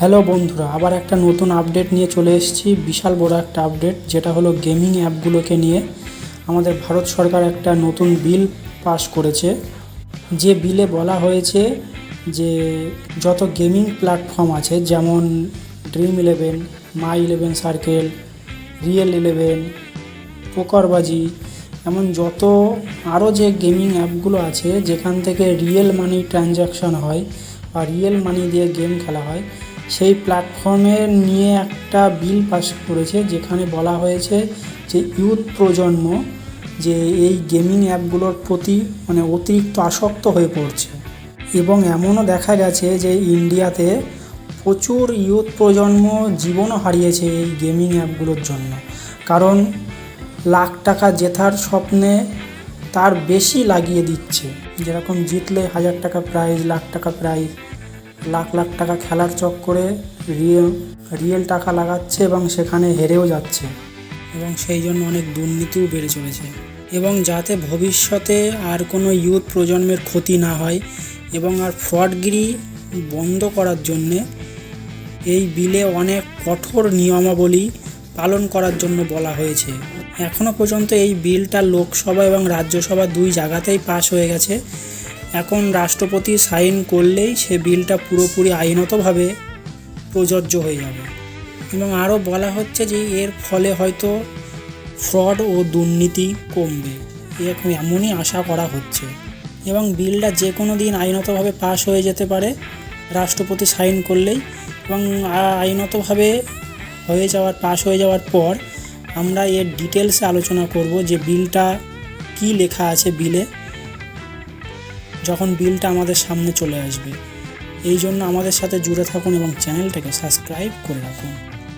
Hello বন্ধুরা, আবার একটা নতুন আপডেট নিয়ে চলে এসেছি। বিশাল বড় একটা আপডেট, যেটা হলো গেমিং অ্যাপগুলোকে নিয়ে আমাদের ভারত সরকার একটা নতুন বিল পাস করেছে। যে বিলে বলা হয়েছে যে যত গেমিং প্ল্যাটফর্ম আছে, যেমন ড্রিম11, মাই11 সার্কেল, রিয়েল11, পোকারবাজি, এমন যত আরও যে গেমিং অ্যাপগুলো আছে যেখান থেকে রিয়েল মানি ট্রানজ্যাকশান হয় বা রিয়েল মানি দিয়ে গেম খেলা হয়, সেই প্ল্যাটফর্মে নিয়ে একটা বিল পাস করেছে, যেখানে বলা হয়েছে যে ইউথ প্রজন্ম যে এই গেমিং অ্যাপগুলোর প্রতি অতিরিক্ত আসক্ত হয়ে পড়ছে। এবং এমনও দেখা গেছে যে ইন্ডিয়াতে প্রচুর ইউথ প্রজন্ম জীবনও হারিয়েছে এই গেমিং অ্যাপগুলোর জন্য। কারণ লাখ টাকা জেতার স্বপ্নে তার বেশি লাগিয়ে দিচ্ছে, যেরকম জিতলে 1000 টাকা প্রাইজ, লাখ টাকা প্রাইজ, লাখ লাখ টাকা খেলার চক্করে রিয়েল টাকা লাগাচ্ছে এবং সেখানে হেরেও যাচ্ছে, এবং সেই জন্য অনেক দুর্নীতিও বেড়ে চলেছে। এবং যাতে ভবিষ্যতে আর কোনো ইউথ প্রজন্মের ক্ষতি না হয় এবং আর ফ্রডগিরি বন্ধ করার জন্যে এই বিলে অনেক কঠোর নিয়মাবলী পালন করার জন্য বলা হয়েছে। এখনও পর্যন্ত এই বিলটা লোকসভা এবং রাজ্যসভা দুই জায়গাতেই পাস হয়ে গেছে। এখন রাষ্ট্রপতি সাইন করলেই সে বিলটা পুরোপুরি আইনতভাবে প্রযোজ্য হয়ে যাবে। এবং আরও বলা হচ্ছে যে এর ফলে হয়তো ফ্রড ও দুর্নীতি কমবে, এরকম এমনই আশা করা হচ্ছে। এবং বিলটা যে কোনো দিন আইনতভাবে পাস হয়ে যেতে পারে রাষ্ট্রপতি সাইন করলেই। এবং আইনতভাবে পাস হয়ে যাওয়ার পর আমরা এর ডিটেলসে আলোচনা করব যে বিলটা কি লেখা আছে বিলে, যখন বিলটা আমাদের সামনে চলে আসবে। এই জন্য আমাদের সাথে জুড়ে থাকুন এবং চ্যানেলটাকে সাবস্ক্রাইব করে রাখুন।